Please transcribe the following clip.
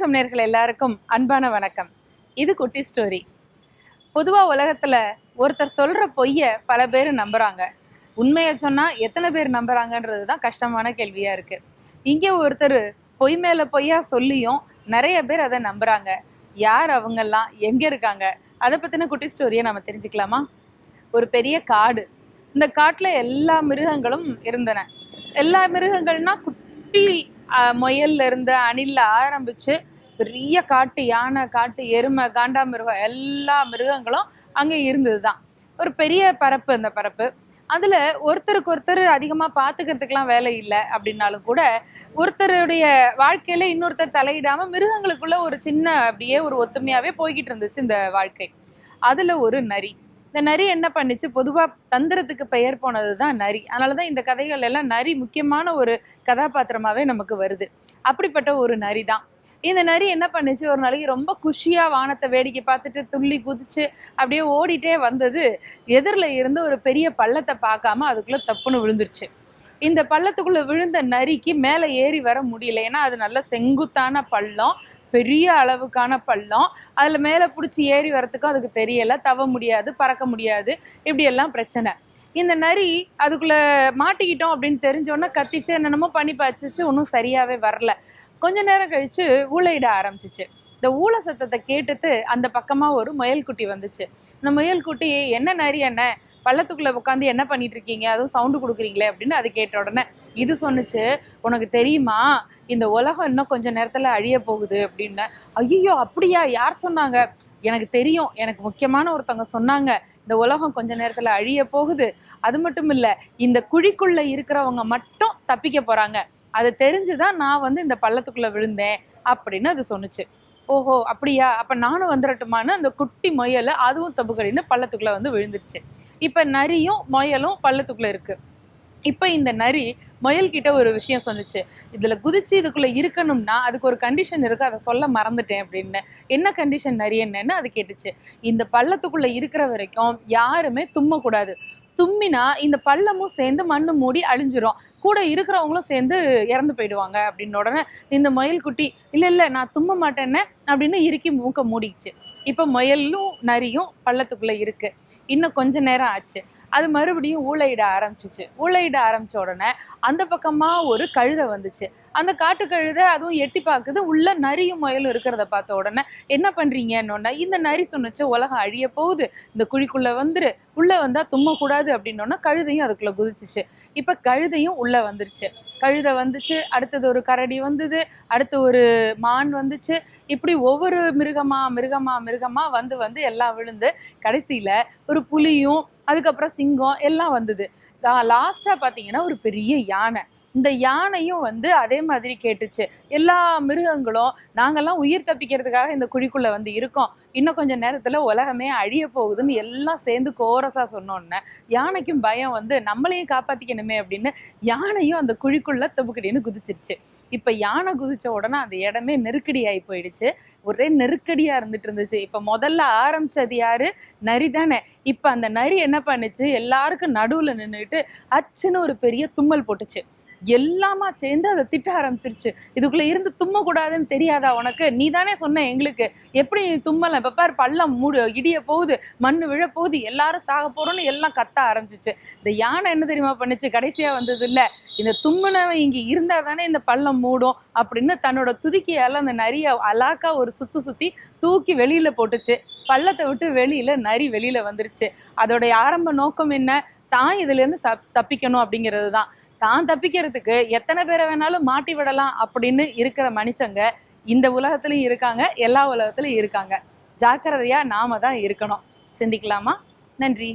ஆன்மீகம் நேயர்கள் எல்லாருக்கும் அன்பான வணக்கம். இது குட்டி ஸ்டோரி. பொதுவாக உலகத்தில் ஒருத்தர் சொல்கிற பொய்யை பல பேர் நம்புகிறாங்க. உண்மையை சொன்னால் எத்தனை பேர் நம்புகிறாங்கன்றது தான் கஷ்டமான கேள்வியாக இருக்குது. இங்கே ஒருத்தர் பொய் மேலே பொய்யா சொல்லியும் நிறைய பேர் அதை நம்புகிறாங்க. யார் அவங்கெல்லாம், எங்கே இருக்காங்க, அதை பற்றின குட்டி ஸ்டோரியை நம்ம தெரிஞ்சுக்கலாமா? ஒரு பெரிய காடு. இந்த காட்டில் எல்லா மிருகங்களும் இருந்தன. எல்லா மிருகங்கள்னா குட்டி முயல்ல இருந்து அணில்ல ஆரம்பிச்சு பெரிய காட்டு யானை, காட்டு எருமை, காண்டாமிருகம் எல்லா மிருகங்களும் அங்கே இருந்தது தான். ஒரு பெரிய பரப்பு. அந்த பரப்பு அதில் ஒருத்தருக்கு ஒருத்தர் அதிகமாக பார்த்துக்கிறதுக்கெலாம் வேலை இல்லை அப்படின்னாலும் கூட ஒருத்தருடைய வாழ்க்கையில் இன்னொருத்தர் தலையிடாமல் மிருகங்களுக்குள்ள ஒரு சின்ன அப்படியே ஒரு ஒத்துமையாகவே போய்கிட்டு இருந்துச்சு இந்த வாழ்க்கை. அதில் ஒரு நரி. இந்த நரி என்ன பண்ணிச்சு, பொதுவாக தந்திரத்துக்கு பெயர் போனது தான் நரி. அதனால தான் இந்த கதைகள் எல்லாம் நரி முக்கியமான ஒரு கதாபாத்திரமாகவே நமக்கு வருது. அப்படிப்பட்ட ஒரு நரி தான். இந்த நரி என்ன பண்ணுச்சு, ஒரு நாளைக்கு ரொம்ப குஷியாக வானத்தை வேடிக்கை பார்த்துட்டு துள்ளி குதிச்சு அப்படியே ஓடிட்டே வந்தது. எதிரில் இருந்து ஒரு பெரிய பள்ளத்தை பார்க்காம அதுக்குள்ளே தப்புன்னு விழுந்துருச்சு. இந்த பள்ளத்துக்குள்ளே விழுந்த நரிக்கு மேலே ஏறி வர முடியல. ஏன்னா அது நல்ல செங்குத்தான பள்ளம், பெரிய அளவுக்கான பள்ளம். அதில் மேலே பிடிச்சி ஏறி வரத்துக்கும் அதுக்கு தெரியலை. தவ முடியாது, பறக்க முடியாது, இப்படியெல்லாம் பிரச்சனை. இந்த நரி அதுக்குள்ளே மாட்டிக்கிட்டோம் அப்படின்னு தெரிஞ்சோன்னே கத்திச்சு, என்னென்னமோ பண்ணி பார்த்துச்சு. ஒன்றும் சரியாகவே வரல. கொஞ்ச நேரம் கழித்து ஊளையிட ஆரம்பிச்சிச்சு. இந்த ஊளை சத்தத்தை கேட்டுட்டு அந்த பக்கமாக ஒரு முயல்குட்டி வந்துச்சு. இந்த முயல்குட்டி, என்ன நரி, என்ன பள்ளத்துக்குள்ளே உட்காந்து என்ன பண்ணிட்டு இருக்கீங்க, அதுவும் சவுண்டு கொடுக்குறீங்களே அப்படின்னு அது கேட்ட உடனே இது சொன்னிச்சு, உனக்கு தெரியுமா இந்த உலகம் இன்னும் கொஞ்சம் நேரத்தில் அழிய போகுது அப்படின்னு. ஐயோ அப்படியா, யார் சொன்னாங்க? எனக்கு தெரியும், எனக்கு முக்கியமான ஒருத்தவங்க சொன்னாங்க இந்த உலகம் கொஞ்ச நேரத்தில் அழிய போகுது. அது மட்டும் இல்லை, இந்த குழிக்குள்ளே இருக்கிறவங்க மட்டும் தப்பிக்க போகிறாங்க. அது தெரிஞ்சுதான் நான் இந்த பள்ளத்துக்குள்ளே விழுந்தேன் அப்படின்னு அது சொன்னிச்சு. ஓஹோ அப்படியா, அப்போ நானும் வந்துடட்டுமான்னு அந்த குட்டி முயலை அதுவும் தப்புக்கடின்னு பள்ளத்துக்குள்ளே விழுந்துருச்சு. இப்போ நரியும் முயலும் பள்ளத்துக்குள்ளே இருக்குது. இப்போ இந்த நரி முயல்கிட்ட ஒரு விஷயம் சொன்னிச்சு. இதில் குதிச்சு இதுக்குள்ளே இருக்கணும்னா அதுக்கு ஒரு கண்டிஷன் இருக்குது, அதை சொல்ல மறந்துட்டேன் அப்படின்னு. என்ன கண்டிஷன் நரி, என்னன்னு அது கேட்டுச்சு. இந்த பள்ளத்துக்குள்ளே இருக்கிற வரைக்கும் யாருமே தும்மக்கூடாது. தும்மினா இந்த பள்ளமும் சேர்ந்து மண்ணு மூடி அழிஞ்சிரும், கூட இருக்கிறவங்களும் சேர்ந்து இறந்து போயிடுவாங்க அப்படின்னு. உடனே இந்த முயல்குட்டி இல்லை நான் தும்ம மாட்டேன்னு அப்படின்னு இறுக்கி மூக்க மூடிச்சு. இப்போ முயலும் நரியும் பள்ளத்துக்குள்ளே இருக்குது. இன்னும் கொஞ்ச நேரம் ஆச்சு. அது மறுபடியும் ஊளையிட ஆரம்பிச்சிச்சு. ஊளையிட ஆரம்பித்த உடனே அந்த பக்கமாக ஒரு கழுதை வந்துச்சு. அந்த காட்டு கழுதை அதுவும் எட்டி பார்க்குது. உள்ள நரியும் முயலும் இருக்கிறத பார்த்த உடனே என்ன பண்ணுறீங்கன்னொன்னே இந்த நரி சொன்னிச்சு, உலகம் அழிய போகுது, இந்த குழிக்குள்ளே வந்துரு, உள்ளே வந்தால் தும்மக்கூடாது அப்படின்னோன்னா கழுதையும் அதுக்குள்ளே குதிச்சிச்சு. இப்போ கழுதையும் உள்ளே வந்துருச்சு. கழுதை வந்துச்சு, அடுத்தது ஒரு கரடி வந்தது, அடுத்து ஒரு மான் வந்துச்சு. இப்படி ஒவ்வொரு மிருகமாக வந்து எல்லாம் விழுந்து கடைசியில் ஒரு புலியும் அதுக்கப்புறம் சிங்கம் எல்லாம் வந்தது. லாஸ்ட்டாக பார்த்தீங்கன்னா ஒரு பெரிய யானை. இந்த யானையும் அதே மாதிரி கேட்டுச்சு. எல்லா மிருகங்களும் நாங்கள்லாம் உயிர் தப்பிக்கிறதுக்காக இந்த குழிக்குள்ளே இருக்கோம், இன்னும் கொஞ்சம் நேரத்தில் உலகமே அழிய போகுதுன்னு எல்லாம் சேர்ந்து கோரஸாக சொன்னோன்னே யானைக்கும் பயம் நம்மளையும் காப்பாற்றிக்கணுமே அப்படின்னு யானையும் அந்த குழிக்குள்ளே தப்புக்கடின்னு குதிச்சிருச்சு. இப்போ யானை குதிச்ச உடனே அந்த இடமே நெருக்கடி ஆகி போயிடுச்சு. ஒரே நெருக்கடியாக இருந்துச்சு. இப்போ முதல்ல ஆரம்பித்தது யாரு? நரி தானே. இப்போ அந்த நரி என்ன பண்ணுச்சு, எல்லாருக்கும் நடுவில் நின்றுட்டு அச்சுன்னு ஒரு பெரிய தும்மல் போட்டுச்சு. எல்லாமா சேர்ந்து அதை திட்ட ஆரம்பிச்சிருச்சு. இதுக்குள்ளே இருந்து தும்மக்கூடாதுன்னு தெரியாதா உனக்கு? நீ தானே சொன்ன எங்களுக்கு, எப்படி நீ தும்மலை? இப்போ பாரு பள்ளம் இடிய போகுது, மண் விழ போகுது, எல்லாரும் சாக போகிறோன்னு எல்லாம் கத்த ஆரம்பிச்சிச்சு. இந்த யானை என்ன தெரியுமா பண்ணுச்சு, கடைசியாக வந்தது இல்லை, இந்த தும்முனவன் இங்கே இருந்தால் தானே இந்த பள்ளம் மூடும் அப்படின்னு தன்னோட துதிக்கையால் அந்த நரியை அலாக்கா ஒரு சுற்றி தூக்கி வெளியில் போட்டுச்சு. பள்ளத்தை விட்டு வெளியில் நரி வெளியில் வந்துருச்சு. அதோடைய ஆரம்ப நோக்கம் என்ன? தான் இதுலேருந்து தப்பிக்கணும் அப்படிங்கிறது தான். தான் தப்பிக்கிறதுக்கு எத்தனை பேரை வேணாலும் மாட்டி விடலாம் அப்படின்னு இருக்கிற மனுஷங்க இந்த உலகத்துலையும் இருக்காங்க, எல்லா உலகத்துலையும் இருக்காங்க. ஜாக்கிரதையாக நாம தான் இருக்கணும். சிந்திக்கலாமா? நன்றி.